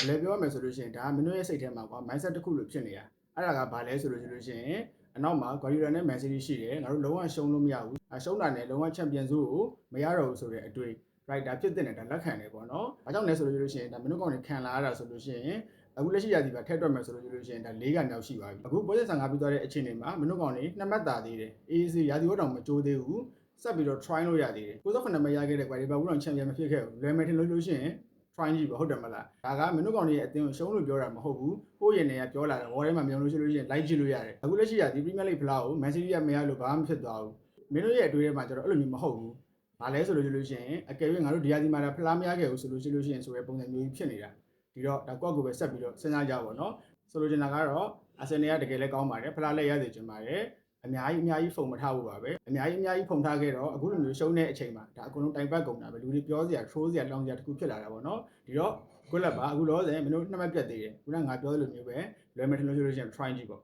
လဲပြောရမယ်ဆိုလို့ရှိရင်ဒါကမင်းတို့ရဲ့စိတ်ထဲမှာကွာ mindset တစ်ခုလိုဖြစ်နေတာအဲ့ဒါကဘာလဲဆိုလို့ရှိရင်အနောက်မှာ Guardiola နဲ့ Man City ရှိတယ်ငါတို့လုံးဝရှုံးလို့မရဘူးရှုံးတာနဲ့လုံးဝ Champions League ကိုမရတော့ဘူးဆိုတဲ့အတွေ့ right ဒါဖြစ်တဲ့နေတာလက်ခံတယ်ပေါ့နော်။ဘာကြောင့်လဲဆိုလို့ရှိရင်ဒါမင်းတို့ကောင်တွေခံလာရတာဆိုလို့ရှိရင်အခုလက်ရှိရာသီမှာထည့်တွက်မယ်ဆိုလို့ရှိရင်ဒါ၄ကမြောက်ရှိပါပြီ။အခုပွဲစဉ်15ပြီးသွားတဲ့အခြေအနေမှာမင်းတို့ကောင်တွေ2မှတ်သာသေးတယ်။ AAC ရာသီဝတ်တောင်မကြိုးသေးဘူး။ဆက်ပြီးတော့ try လို့ရသေးတယ်။69မှတ်ရခဲ့တဲ့ကွာဒီဘက်ဘူးတော့ Champion မဖြစ်ခဲ့ဘူး။လွယ်မယ်ထင်လို့ရှိရင် try ကြည့်ပါဟုတ်တယ်မလား။ဒါကမင်းတို့ကောင်တွေရဲ့အသင်းကိုရှုံးလို့ပြောတာမဟုတ်ဘူး။ဟိုးရင်တွေကပြောလာတယ်ဝေါ်ထဲမှာမြင်လို့ရှိရင် like ကြည့်လို့ရတယ်။အခုလက်ရှိရာသီ Premier League ဖလားကို Man City ကမရလို့ဘာမှမဖြစ်သွားဘူး။မင်းတို့ရဲ့အတွေ့အထဲမှာကျတော့အဲ့လိုမျိုးမဟုတ်ဘူး။ဘာလဲဆိုလို့ရှိရင်အကယ်၍ငါတို့ဒီရာသီမှာဖလားမရခဲ့ဘူးဆိုလို့ရှိရင်ဆိုရဲပုံစံမျိုးကြီးဖြစ်နေတာဒီတော့ဒါကွက်ကိုပဲဆက်ပြီးတော့စဉ်းစားကြပါတော့ဆိုလိုချင်တာကတော့အာဆင်နယ်ကတကယ်လည်းကောင်းပါတယ်ဖလားလည်းရစေချင်ပါတယ်အများကြီးဖုံမထားဖို့ပါပဲအများကြီးဖုံထားခဲ့တော့အခုလိုမျိုးရှုံးတဲ့အချိန်မှာဒါအကုန်လုံးတိုင်ပတ်ကုန်တာပဲလူတွေပြောစရာထိုးစရာလောင်စရာတခုဖြစ်လာတာပေါ့နော်ဒီတော့ကွက်လက်ပါအခုလောဆယ်မင်းတို့2မှတ်ပြတ်သေးတယ်ခုနကငါပြောသလိုမျိုးပဲလွယ်မယ်ထင်လို့ရှိရင် try ကြည့်ပေါ့